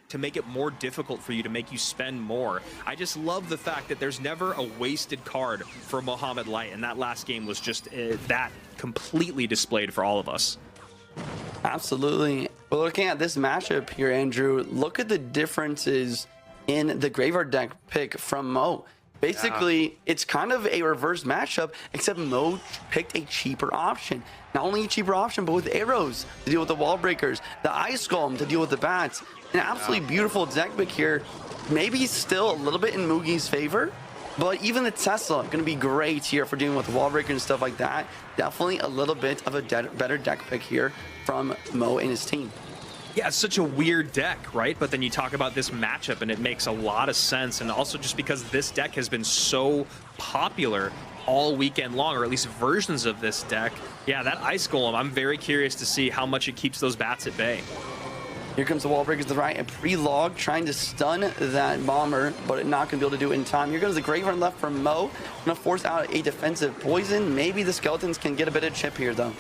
to make it more difficult for you, to make you spend more. I just love the fact that there's never a wasted card for Mohammad Light, and that last game was just that completely displayed for all of us. Absolutely. Well, looking at this matchup here, Andrew, look at the differences in the Graveyard deck pick from Mo. Basically, it's kind of a reverse matchup, except Mo picked a cheaper option. Not only a cheaper option, but with arrows to deal with the wall breakers, the Ice Golem to deal with the bats. An absolutely beautiful deck pick here. Maybe still a little bit in Mugi's favor, but even the Tesla going to be great here for dealing with the wall breaker and stuff like that. Definitely a little bit of a better deck pick here from Mo and his team. Yeah, it's such a weird deck, right? But then you talk about this matchup and it makes a lot of sense. And also just because this deck has been so popular all weekend long, or at least versions of this deck. Yeah, that Ice Golem, I'm very curious to see how much it keeps those bats at bay. Here comes the wall breakers to the right, and pre-log trying to stun that bomber, but not going to be able to do it in time. Here comes the Graveyard left from Mo. Going to force out a defensive poison. Maybe the Skeletons can get a bit of chip here, though.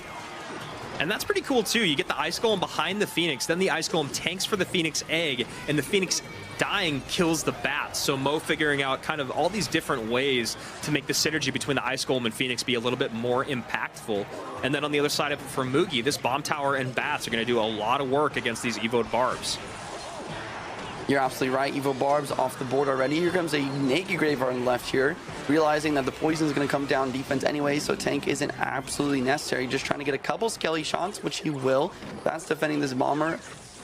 And that's pretty cool, too. You get the Ice Golem behind the Phoenix, then the Ice Golem tanks for the Phoenix egg, and the Phoenix dying kills the bats. So Mo figuring out kind of all these different ways to make the synergy between the Ice Golem and Phoenix be a little bit more impactful. And then on the other side of it for Mugi, this Bomb Tower and bats are going to do a lot of work against these Evoed Barbs. You're absolutely right. Evo Barbs off the board already. Here comes a naked Graveyard on the left here, realizing that the poison is going to come down defense anyway, so tank isn't absolutely necessary. Just trying to get a couple Skelly shots, which he will. That's defending this bomber.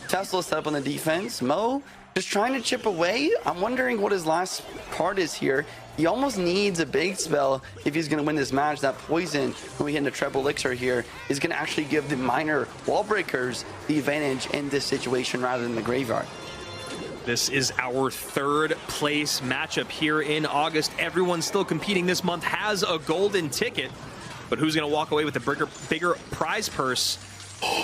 Tesla set up on the defense. Mo just trying to chip away. I'm wondering what his last card is here. He almost needs a big spell if he's going to win this match. That poison, when we hit into Treble Elixir here, is going to actually give the minor wall breakers the advantage in this situation rather than the Graveyard. This is our third place matchup here in August. Everyone still competing this month has a golden ticket, but who's going to walk away with a bigger prize purse?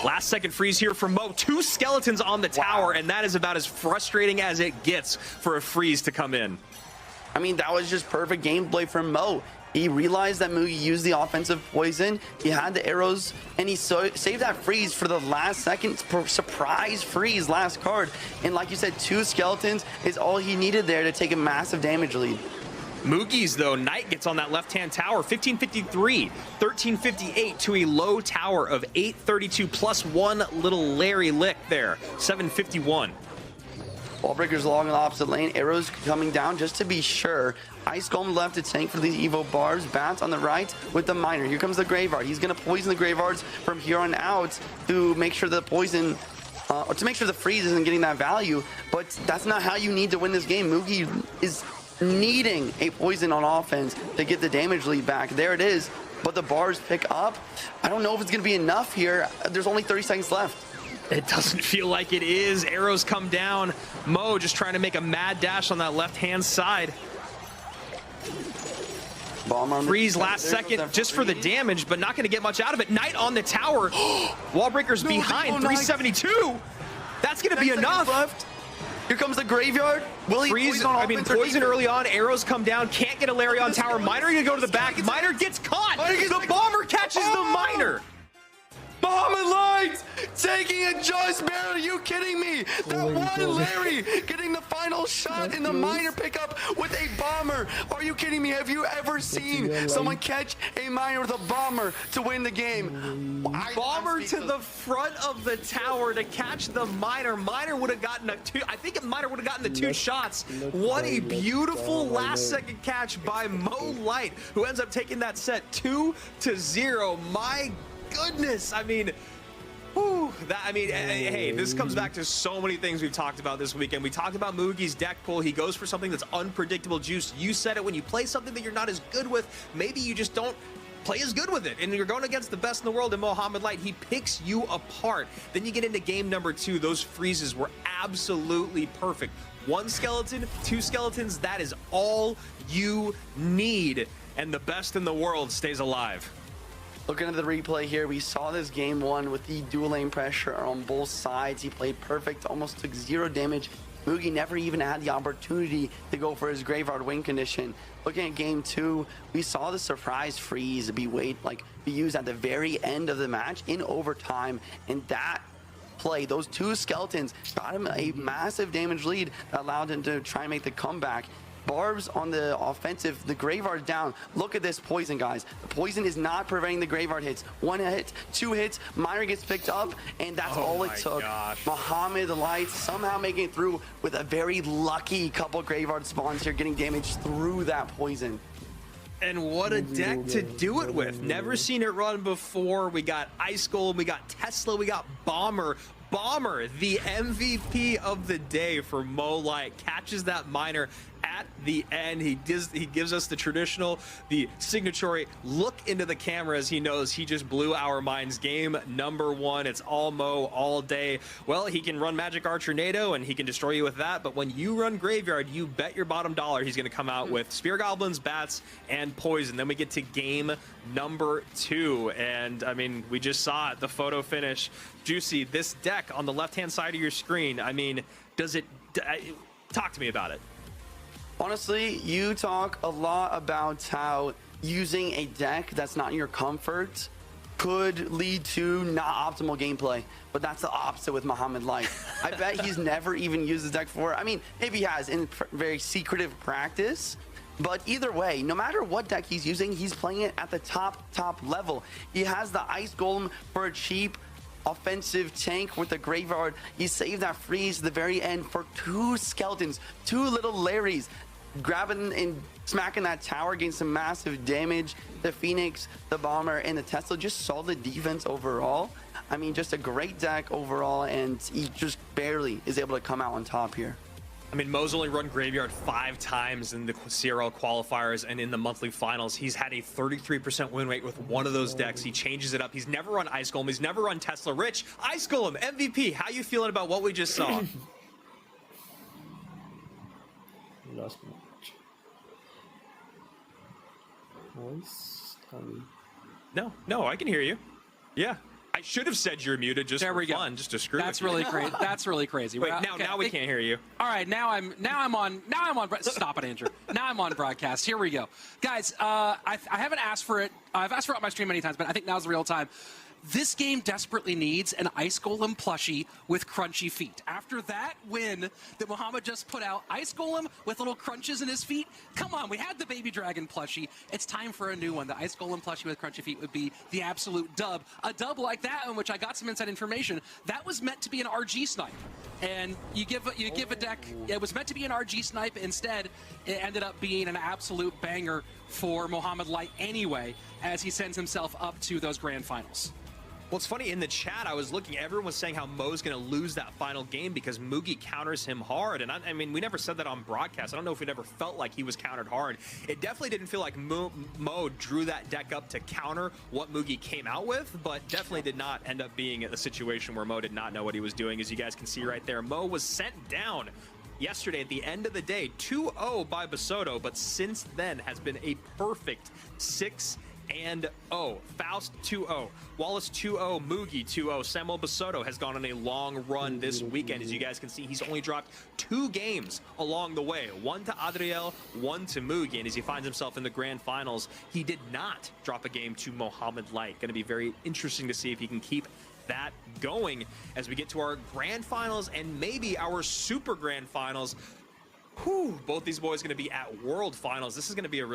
Last second freeze here from Mo. 2 skeletons on the tower, and that is about as frustrating as it gets for a freeze to come in. I mean, that was just perfect gameplay from Mo. He realized that Mugi used the offensive poison. He had the arrows, and he saved that freeze for the last second surprise freeze, last card. And like you said, 2 skeletons is all he needed there to take a massive damage lead. Mugi's, though, Knight gets on that left-hand tower, 1553, 1358 to a low tower of 832 plus 1 little Larry Lick there, 751. Wall breakers along the opposite lane, arrows coming down just to be sure. Ice Golem left to tank for these Evo Barbs. Bats on the right with the miner. Here comes the Graveyard. He's going to poison the Graveyards from here on out to make sure the poison, or to make sure the freeze isn't getting that value. But that's not how you need to win this game. Mugi is needing a poison on offense to get the damage lead back. There it is. But the bars pick up. I don't know if it's going to be enough here. There's only 30 seconds left. It doesn't feel like it is. Arrows come down. Mo just trying to make a mad dash on that left-hand side. Freeze last second just for the damage, but not going to get much out of it. Knight on the tower. Wall breakers behind, 372. That's going to be enough. Left. Here comes the Graveyard. Will he freeze? I mean, poison early on. Arrows come down. Can't get a Larry on tower. Miner going to go to the back. Miner gets caught. The bomber catches the Miner. Mohammad Light taking it just barely. Are you kidding me? That one Larry getting the final shot in the miner pickup with a bomber. Are you kidding me? Have you ever seen someone catch a miner with a bomber to win the game? Bomber to the front of the tower to catch the miner. Miner would have gotten I think Miner would have gotten the 2 shots. What a beautiful last second catch by Mo Light, who ends up taking that set 2-0. My goodness, I mean, whew, hey, this comes back to so many things we've talked about this weekend. We talked about Mugi's deck pull. He goes for something that's unpredictable juice. You said it, when you play something that you're not as good with, maybe you just don't play as good with it, and you're going against the best in the world in Mohammad Light. He picks you apart. Then you get into game number 2. Those freezes were absolutely perfect. 1 skeleton, 2 skeletons, that is all you need, and the best in the world stays alive. Looking at the replay here, we saw this game 1 with the dual lane pressure on both sides. He played perfect, almost took 0 damage. Mugi never even had the opportunity to go for his Graveyard win condition. Looking at game 2, we saw the surprise freeze be used at the very end of the match in overtime, and that play. Those two skeletons got him a massive damage lead that allowed him to try and make the comeback. Barbs on the offensive, the Graveyard down. Look at this poison, guys. The poison is not preventing the Graveyard hits. 1 hit, 2 hits, Miner gets picked up, and that's all it took. Mohammad Light somehow making it through with a very lucky couple Graveyard spawns here, getting damaged through that poison. And what a deck to do it with. Never seen it run before. We got Ice Golem, we got Tesla, we got Bomber. Bomber, the MVP of the day for Mo Light, catches that Miner at the end. He gives us the traditional, the signature look into the camera as he knows he just blew our minds. Game number 1. It's all Mo all day. Well, he can run Magic Archer-nado and he can destroy you with that, but when you run Graveyard, you bet your bottom dollar he's going to come out with Spear Goblins, Bats, and Poison. Then we get to game number 2, and I mean, we just saw it, the photo finish. Juicy, this deck on the left-hand side of your screen, I mean, does it... talk to me about it. Honestly, you talk a lot about how using a deck that's not in your comfort could lead to not optimal gameplay, but that's the opposite with Mohammad Light. I bet he's never even used this deck before. I mean, maybe he has in very secretive practice, but either way, no matter what deck he's using, he's playing it at the top level. He has the Ice Golem for a cheap offensive tank with the Graveyard. He saved that freeze at the very end for 2 skeletons, 2 little Larrys, grabbing and smacking that tower, getting some massive damage. The Phoenix, the Bomber, and the Tesla, just solid defense overall. I mean, just a great deck overall, and he just barely is able to come out on top here. I mean, Mo's only run Graveyard 5 times in the CRL qualifiers and in the monthly finals. He's had a 33% win rate with one of those decks. He changes it up. He's never run Ice Golem. He's never run Tesla. Rich, Ice Golem, MVP. How you feeling about what we just saw? Last match. Voice coming. No, I can hear you. Yeah. I should have said you're muted just for fun, just to screw That's with you. really crazy. That's really crazy. Wait, now we can't hear you. All right, now I'm on. Stop it, Andrew. Now I'm on broadcast. Here we go, guys. I haven't asked for it. I've asked for it on my stream many times, but I think now's the real time. This game desperately needs an Ice Golem plushie with crunchy feet. After that win that Mohammad just put out, Ice Golem with little crunches in his feet. Come on, we had the Baby Dragon plushie. It's time for a new one. The Ice Golem plushie with crunchy feet would be the absolute dub. A dub like that, in which I got some inside information, that was meant to be an RG snipe. And you give a deck, it was meant to be an RG snipe. Instead, it ended up being an absolute banger for Mohammad Light anyway, as he sends himself up to those grand finals. Well, it's funny, in the chat, I was looking, everyone was saying how Mo's going to lose that final game because Mugi counters him hard. And I mean, we never said that on broadcast. I don't know if it ever felt like he was countered hard. It definitely didn't feel like Mo drew that deck up to counter what Mugi came out with, but definitely did not end up being a situation where Mo did not know what he was doing. As you guys can see right there, Mo was sent down yesterday at the end of the day, 2-0 by Basoto, but since then has been a perfect 6-0. Faust 2-0, Wallace 2-0, Mugi 2-0. Samuel Basoto has gone on a long run this weekend. As you guys can see, he's only dropped 2 games along the way, 1 to Adriel, 1 to Mugi, and as he finds himself in the grand finals, he did not drop a game to Mohammad Light. Going to be very interesting to see if he can keep that going as we get to our grand finals and maybe our super grand finals. Both these boys going to be at world finals. This is going to be a